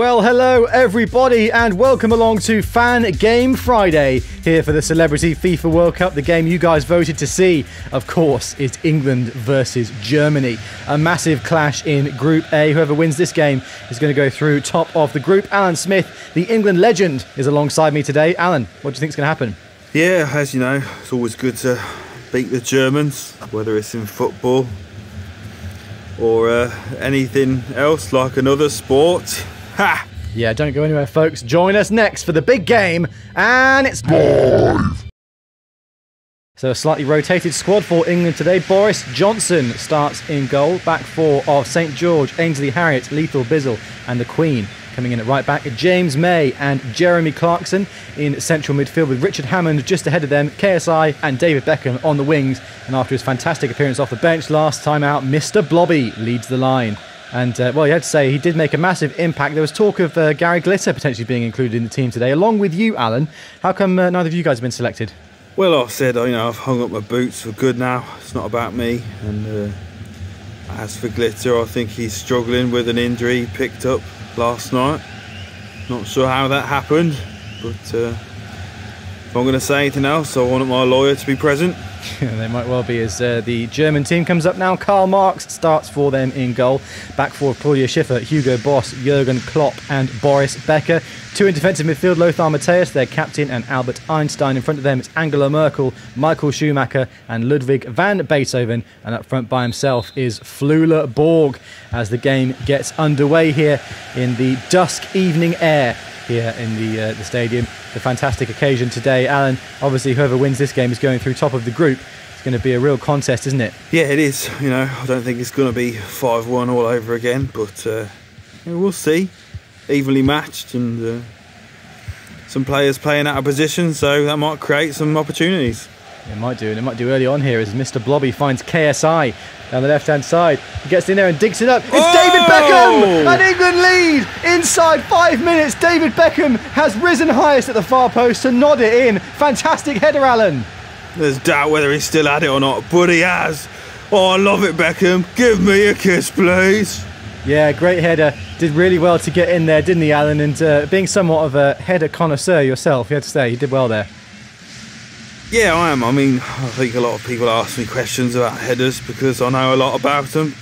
Well, hello everybody and welcome along to Fan Game Friday here for the Celebrity FIFA World Cup. The game you guys voted to see, of course, is England versus Germany. A massive clash in Group A. Whoever wins this game is going to go through top of the group. Alan Smith, the England legend, is alongside me today. Alan, what do you think is going to happen? Yeah, as you know, it's always good to beat the Germans, whether it's in football or anything else like another sport. Ha! Yeah, don't go anywhere, folks. Join us next for the big game, and it's live! So a slightly rotated squad for England today. Boris Johnson starts in goal. Back four of St George, Ainsley Harriott, Lethal Bizzle, and the Queen. Coming in at right back, James May and Jeremy Clarkson in central midfield, with Richard Hammond just ahead of them, KSI and David Beckham on the wings. And after his fantastic appearance off the bench last time out, Mr. Blobby leads the line. And, well, you had to say, he did make a massive impact. There was talk of Gary Glitter potentially being included in the team today, along with you, Alan. How come neither of you guys have been selected? Well, like I said, I've hung up my boots for good now. It's not about me. And as for Glitter, I think he's struggling with an injury he picked up last night. Not sure how that happened, but if I'm going to say anything else, I want my lawyer to be present. Yeah, they might well be, as the German team comes up now. Karl Marx starts for them in goal. Back four, Claudia Schiffer, Hugo Boss, Jurgen Klopp and Boris Becker. Two in defensive midfield, Lothar Matthäus, their captain, and Albert Einstein. In front of them, it's Angela Merkel, Michael Schumacher and Ludwig van Beethoven. And up front by himself is Flula Borg, as the game gets underway here in the dusk evening air here in the stadium. The fantastic occasion today. Alan, obviously whoever wins this game is going through top of the group. It's going to be a real contest, isn't it? Yeah, it is. I don't think it's going to be 5-1 all over again, but we'll see. Evenly matched, and some players playing out of position, so that might create some opportunities. It might do, and it might do early on here as Mr. Blobby finds KSI down the left-hand side. He gets in there and digs it up. It's David Beckham! And England lead! Inside 5 minutes, David Beckham has risen highest at the far post to nod it in. Fantastic header, Alan. There's doubt whether he's still at it or not, but he has. Oh, I love it, Beckham. Give me a kiss, please. Yeah, great header. Did really well to get in there, didn't he, Alan? And being somewhat of a header connoisseur yourself, you had to say, you did well there. Yeah, I am. I mean, I think a lot of people ask me questions about headers because I know a lot about them.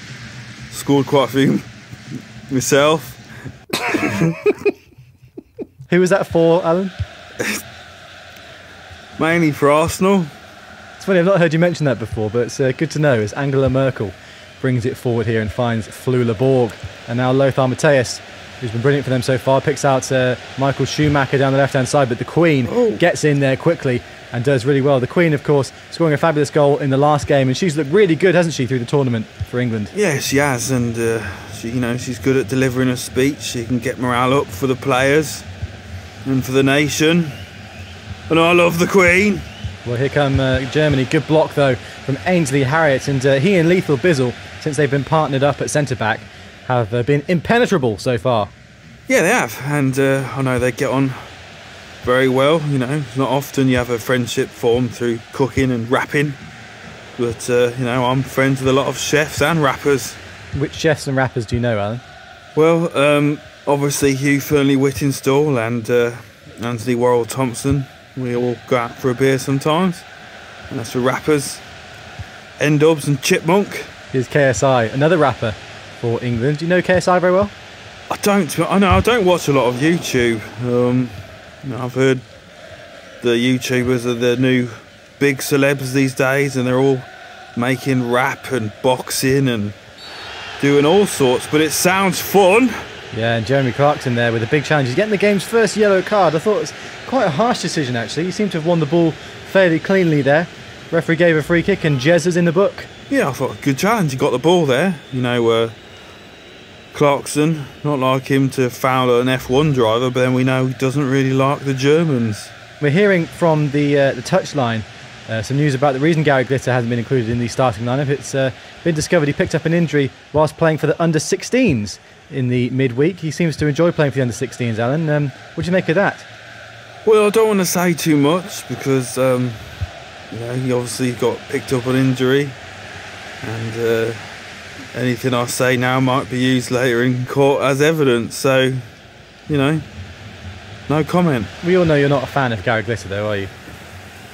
Scored quite a few myself. Who was that for, Alan? Mainly for Arsenal. It's funny, I've not heard you mention that before, but it's good to know as Angela Merkel brings it forward here and finds Flula Borg. And now Lothar Matthäus, who's been brilliant for them so far, picks out Michael Schumacher down the left-hand side, but the Queen gets in there quickly and does really well. The Queen, of course, scoring a fabulous goal in the last game, and she's looked really good, hasn't she, through the tournament for England? Yeah, she has, and she's good at delivering a speech. She can get morale up for the players and for the nation. And I love the Queen. Well, here come Germany. Good block, though, from Ainsley Harriott, and he and Lethal Bizzle, since they've been partnered up at centre-back, have been impenetrable so far. Yeah, they have, and I know they get on very well. It's not often you have a friendship formed through cooking and rapping, but I'm friends with a lot of chefs and rappers. Which chefs and rappers do you know, Alan? Well, obviously Hugh Fearnley-Whittinstall and Anthony Worrell Thompson. We all go out for a beer sometimes, and that's for rappers. N-Dubs and Chipmunk. Here's KSI, another rapper for England. Do you know KSI very well? I don't watch a lot of YouTube. I've heard the YouTubers are the new big celebs these days, and they're all making rap and boxing and doing all sorts, but it sounds fun. Yeah, and Jeremy Clarkson there with a big challenge. He's getting the game's first yellow card. I thought it was quite a harsh decision, actually. He seemed to have won the ball fairly cleanly there. Referee gave a free kick, and Jez is in the book. Yeah, I thought, good challenge. He got the ball there. Clarkson, not like him to foul an F1 driver, but then we know he doesn't really like the Germans. We're hearing from the touchline some news about the reason Gary Glitter hasn't been included in the starting lineup. It's been discovered he picked up an injury whilst playing for the under-16s in the midweek. He seems to enjoy playing for the under-16s, Alan. What do you make of that? Well, I don't want to say too much because he obviously got picked up an injury, and anything I say now might be used later in court as evidence. So you know, no comment. We all know you're not a fan of Gary Glitter, though, are you?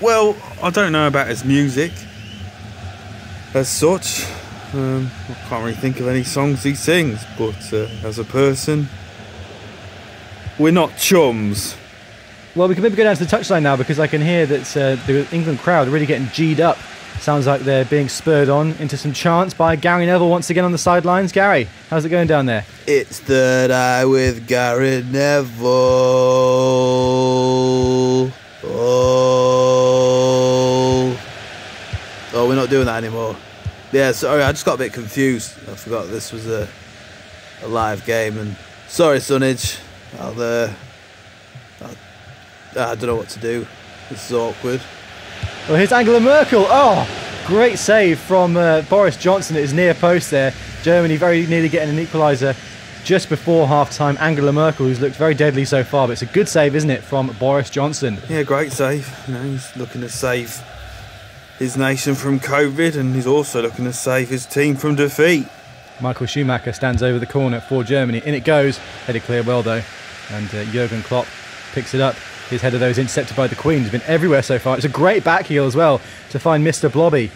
Well, I don't know about his music as such. I can't really think of any songs he sings, but as a person, we're not chums. Well, we can maybe go down to the touchline now, because I can hear that the England crowd are really getting G'd up. Sounds like they're being spurred on into some chants by Gary Neville once again on the sidelines. Gary, how's it going down there? It's Third Eye with Gary Neville. Oh, we're not doing that anymore. Yeah, sorry, I just got a bit confused. I forgot this was a live game, and sorry, Sonage. I don't know what to do. This is awkward. Well, here's Angela Merkel. Oh, great save from Boris Johnson at his near post there. Germany very nearly getting an equaliser just before half-time. Angela Merkel, who's looked very deadly so far, but it's a good save, isn't it, from Boris Johnson? Yeah, great save. You know, he's looking to save his nation from COVID, and he's also looking to save his team from defeat. Michael Schumacher stands over the corner for Germany. In it goes. Headed clear well, though. And Jurgen Klopp picks it up. His header, though, is intercepted by the Queen. He's been everywhere so far. It's a great back heel as well to find Mr. Blobby.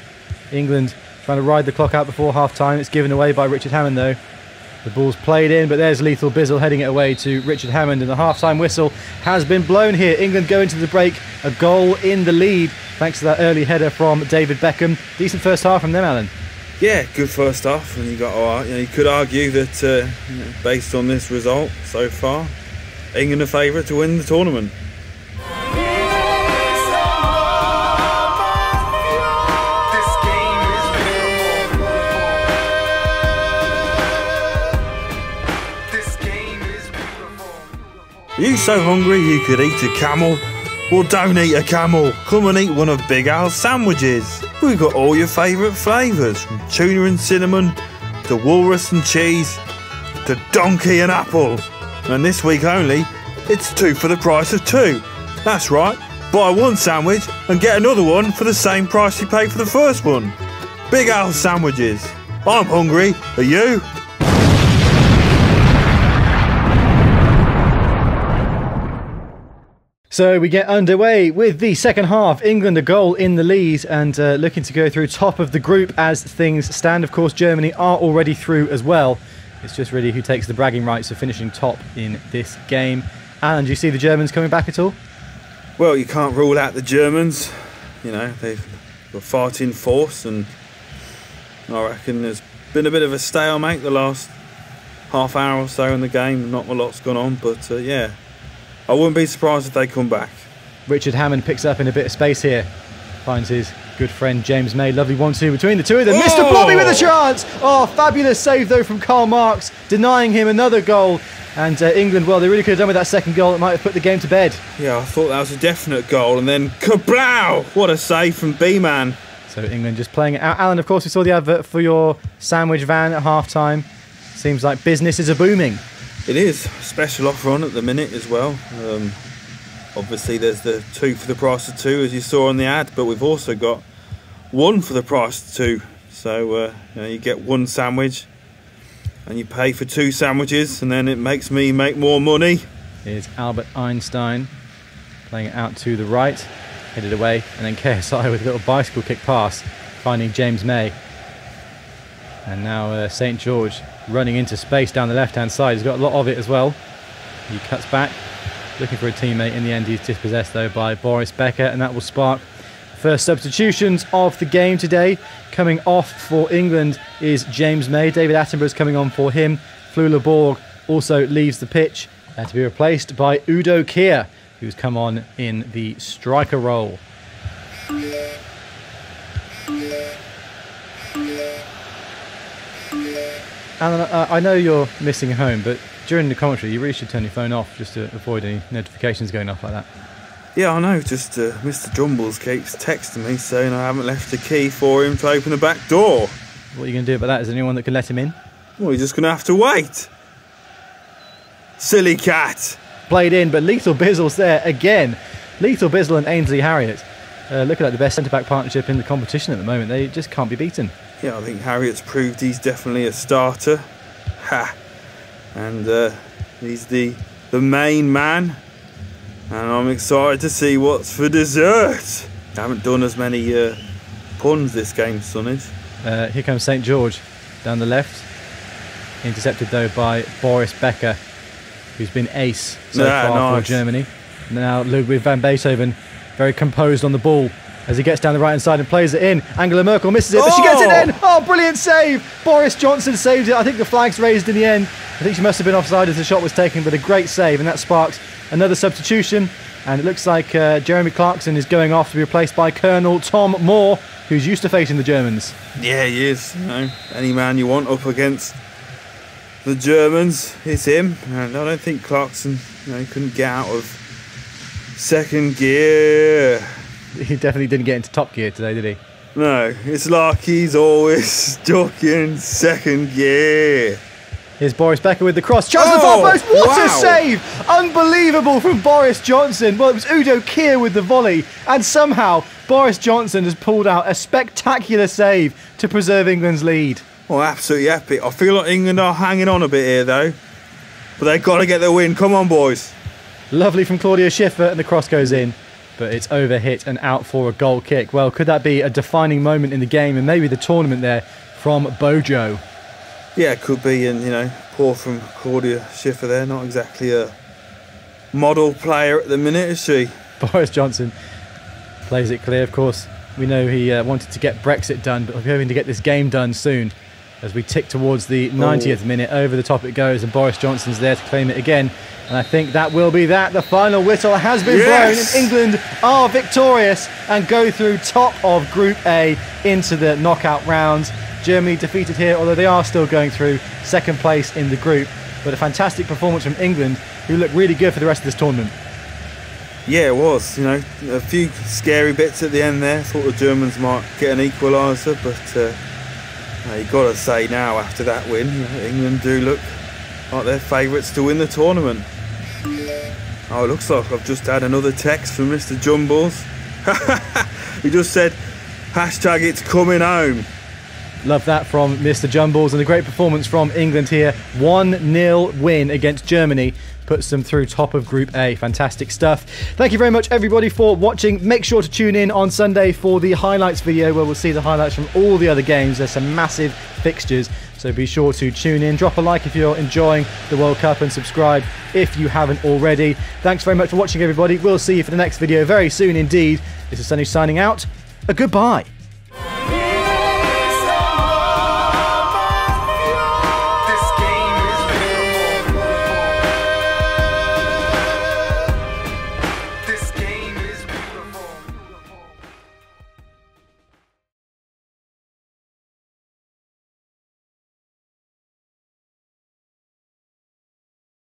England trying to ride the clock out before half-time. It's given away by Richard Hammond, though. The ball's played in, but there's Lethal Bizzle heading it away to Richard Hammond, and the half-time whistle has been blown here. England go into the break, a goal in the lead, thanks to that early header from David Beckham. Decent first half from them, Alan. Yeah, good first half, and you could argue that based on this result so far, England are favourite to win the tournament. Are you so hungry you could eat a camel? Well, don't eat a camel. Come and eat one of Big Al's sandwiches. We've got all your favourite flavours, from tuna and cinnamon, to walrus and cheese, to donkey and apple. And this week only, it's 2 for the price of 2. That's right, buy one sandwich and get another one for the same price you paid for the first one. Big Al's sandwiches. I'm hungry. Are you? So we get underway with the second half. England a goal in the lead and looking to go through top of the group as things stand. Of course, Germany are already through as well. It's just really who takes the bragging rights of finishing top in this game. Alan, do you see the Germans coming back at all? Well, you can't rule out the Germans. You know, they've got fighting force, and I reckon there's been a bit of a stalemate the last half hour or so in the game. Not a lot's gone on, but yeah. I wouldn't be surprised if they come back. Richard Hammond picks up in a bit of space here. Finds his good friend James May. Lovely 1-2 between the two of them. Oh! Mr. Blobby with a chance! Oh, fabulous save though from Karl Marx, denying him another goal. And England, well, they really could have done with that second goal. It might have put the game to bed. Yeah, I thought that was a definite goal. And then kablow! What a save from B-Man. So England just playing it out. Alan, of course, we saw the advert for your sandwich van at half-time. Seems like business is a booming. It is. Special offer on at the minute as well. Obviously there's the 2 for the price of 2 as you saw on the ad, but we've also got 1 for the price of 2. So you get 1 sandwich and you pay for 2 sandwiches, and then it makes me make more money. Here's Albert Einstein playing it out to the right, headed away, and then KSI with a little bicycle kick pass, finding James May. And now St. George running into space down the left-hand side. He's got a lot of it as well. He cuts back, looking for a teammate. In the end, he's dispossessed, though, by Boris Becker, and that will spark first substitutions of the game today. Coming off for England is James May. David Attenborough's coming on for him. Flula Borg also leaves the pitch to be replaced by Udo Kier, who's come on in the striker role. Alan, I know you're missing home, but during the commentary you really should turn your phone off just to avoid any notifications going off like that. Yeah, I know, just Mr. Jumbles keeps texting me saying I haven't left a key for him to open the back door. What are you going to do about that? Is there anyone that can let him in? Well, you're just going to have to wait. Silly cat. Played in, but Lethal Bizzle's there again. Lethal Bizzle and Ainsley Harriott looking like the best centre-back partnership in the competition at the moment. They just can't be beaten. Yeah, I think Harriott's proved he's definitely a starter. Ha! And he's the the main man, and I'm excited to see what's for dessert. I haven't done as many puns this game, Sonage. Here comes St. George down the left. Intercepted though by Boris Becker, who's been ace so far for Germany. Now Ludwig van Beethoven, very composed on the ball as he gets down the right hand side and plays it in. Angela Merkel misses it, but she gets it in! Oh, brilliant save! Boris Johnson saves it. I think the flag's raised in the end. I think she must have been offside as the shot was taken, but a great save, and that sparks another substitution. And it looks like Jeremy Clarkson is going off to be replaced by Colonel Tom Moore, who's used to facing the Germans. Yeah, he is. You know, any man you want up against the Germans, it's him. And I don't think Clarkson, he couldn't get out of second gear. He definitely didn't get into top gear today, did he? No, it's like he's always stuck in second gear. Here's Boris Becker with the cross. Chance the far post. What a save! Unbelievable from Boris Johnson. Well, it was Udo Kier with the volley. And somehow, Boris Johnson has pulled out a spectacular save to preserve England's lead. Oh, absolutely epic. I feel like England are hanging on a bit here, though. But they've got to get the win. Come on, boys. Lovely from Claudia Schiffer, and the cross goes in. But it's overhit and out for a goal kick. Well, could that be a defining moment in the game and maybe the tournament there from Bojo? Yeah, it could be, and poor from Claudia Schiffer there. Not exactly a model player at the minute, is she? Boris Johnson plays it clear, of course. We know he wanted to get Brexit done, but we're hoping to get this game done soon. As we tick towards the 90th minute, over the top it goes, and Boris Johnson's there to claim it again. And I think that will be that. The final whistle has been blown, and England are victorious and go through top of Group A into the knockout rounds. Germany defeated here, although they are still going through second place in the group. But a fantastic performance from England, who look really good for the rest of this tournament. Yeah, it was. A few scary bits at the end there. Thought the Germans might get an equaliser, but you've got to say now, after that win, England do look like they're favourites to win the tournament. Oh, it looks like I've just had another text from Mr. Jumbles. He just said, hashtag it's coming home. Love that from Mr. Jumbles, and a great performance from England here. 1-0 win against Germany puts them through top of Group A. Fantastic stuff. Thank you very much, everybody, for watching. Make sure to tune in on Sunday for the highlights video, where we'll see the highlights from all the other games. There's some massive fixtures, so be sure to tune in. Drop a like if you're enjoying the World Cup, and subscribe if you haven't already. Thanks very much for watching, everybody. We'll see you for the next video very soon indeed. This is Sonage signing out. A goodbye.